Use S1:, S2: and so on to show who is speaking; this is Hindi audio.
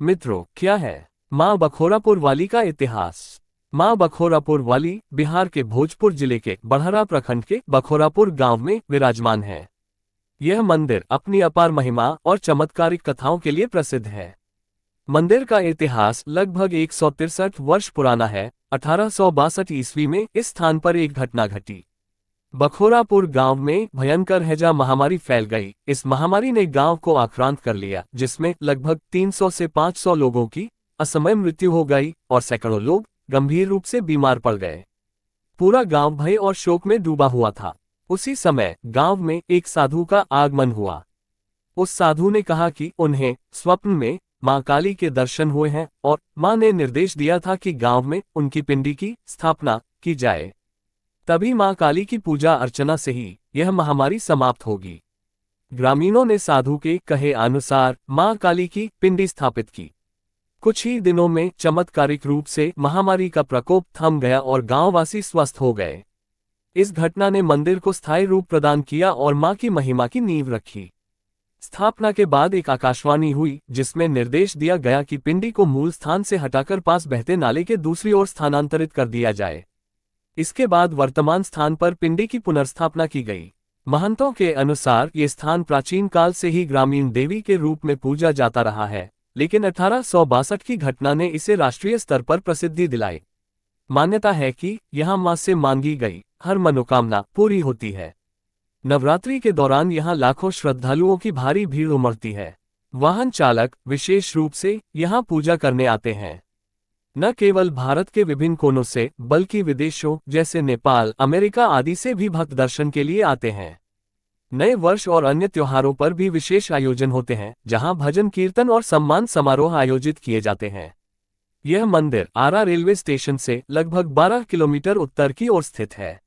S1: मित्रों, क्या है माँ बखोरापुर वाली का इतिहास। माँ बखोरापुर वाली बिहार के भोजपुर जिले के बड़हरा प्रखंड के बखोरापुर गांव में विराजमान है। यह मंदिर अपनी अपार महिमा और चमत्कारिक कथाओं के लिए प्रसिद्ध है। मंदिर का इतिहास लगभग 163 वर्ष पुराना है। 1862 ईस्वी में इस स्थान पर एक घटना घटी। बखोरापुर गांव में भयंकर हैजा महामारी फैल गई। इस महामारी ने गांव को आक्रांत कर लिया, जिसमें लगभग 300 से 500 लोगों की असमय मृत्यु हो गई और सैकड़ों लोग गंभीर रूप से बीमार पड़ गए। पूरा गांव भय और शोक में डूबा हुआ था। उसी समय गांव में एक साधु का आगमन हुआ। उस साधु ने कहा कि उन्हें स्वप्न में मां काली के दर्शन हुए हैं और मां ने निर्देश दिया था कि गांव में उनकी पिंडी की स्थापना की जाए। तभी मां काली की पूजा अर्चना से ही यह महामारी समाप्त होगी। ग्रामीणों ने साधु के कहे अनुसार मां काली की पिंडी स्थापित की। कुछ ही दिनों में चमत्कारिक रूप से महामारी का प्रकोप थम गया और गांववासी स्वस्थ हो गए। इस घटना ने मंदिर को स्थायी रूप प्रदान किया और मां की महिमा की नींव रखी। स्थापना के बाद एक आकाशवाणी हुई, जिसमें निर्देश दिया गया कि पिंडी को मूल स्थान से हटाकर पास बहते नाले के दूसरी ओर स्थानांतरित कर दिया जाए। इसके बाद वर्तमान स्थान पर पिंडी की पुनर्स्थापना की गई। महंतों के अनुसार ये स्थान प्राचीन काल से ही ग्रामीण देवी के रूप में पूजा जाता रहा है, लेकिन 1862 की घटना ने इसे राष्ट्रीय स्तर पर प्रसिद्धि दिलाई। मान्यता है कि यहाँ मां से मांगी गई हर मनोकामना पूरी होती है। नवरात्रि के दौरान यहाँ लाखों श्रद्धालुओं की भारी भीड़ उमड़ती है। वाहन चालक विशेष रूप से यहाँ पूजा करने आते हैं। न केवल भारत के विभिन्न कोनों से, बल्कि विदेशों जैसे नेपाल, अमेरिका आदि से भी भक्त दर्शन के लिए आते हैं। नए वर्ष और अन्य त्योहारों पर भी विशेष आयोजन होते हैं, जहां भजन कीर्तन और सम्मान समारोह आयोजित किए जाते हैं। यह मंदिर आरा रेलवे स्टेशन से लगभग 12 किलोमीटर उत्तर की ओर स्थित है।